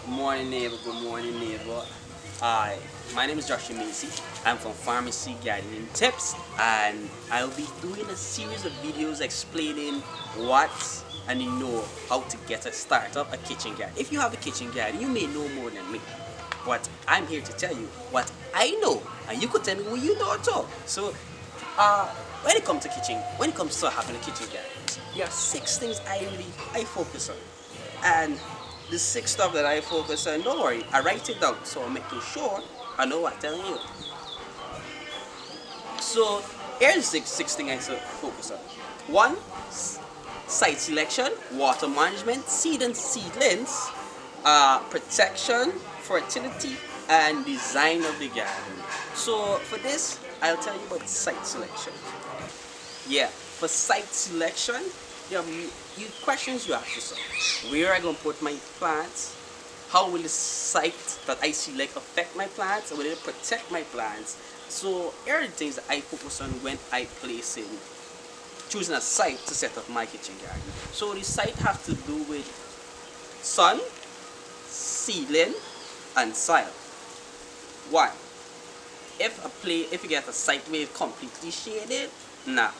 Morning neighbor, good morning neighbor. Hi, my name is Joshua Macey. I'm from FarMacey Gardening Tips, and I'll be doing a series of videos explaining what and how to get a start up a kitchen garden. If you have a kitchen garden, you may know more than me. But I'm here to tell you what I know, and you could tell me what you know too. So, when it comes to having a kitchen garden, there are 6 things I focus on. And the 6 stuff that I focus on, don't worry, I write it down so I'm making sure I know what I'm telling you. So here's the six things I focus on. One, site selection, water management, seed and seedlings, protection, fertility, and design of the garden. So for this, I'll tell you about site selection. Yeah, for site selection, you questions you have to solve. Where am I going to put my plants? How will the site that I select affect my plants? Will it protect my plants? So here are the things that I focus on when I choosing a site to set up my kitchen garden. So the site has to do with sun, seedling, and soil. Why? If you get a site where it's completely shaded, nah.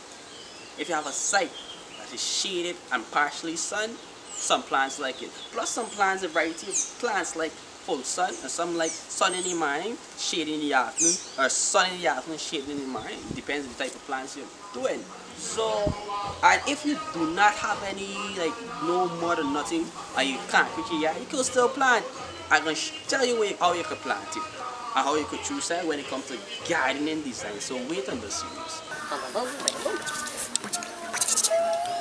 If you have a site that is shaded and partially sun, some plants like it. Plus some plants, a variety of plants like full sun, and some like sun in the morning, shade in the afternoon, or sun in the afternoon, shade in the morning. Depends on the type of plants you're doing. So, and if you do not have any, like no mud or nothing, and you can't reach it yet, you can still plant. I'm going to tell you how you can plant it, and how you could choose it when it comes to gardening design. So wait on the series.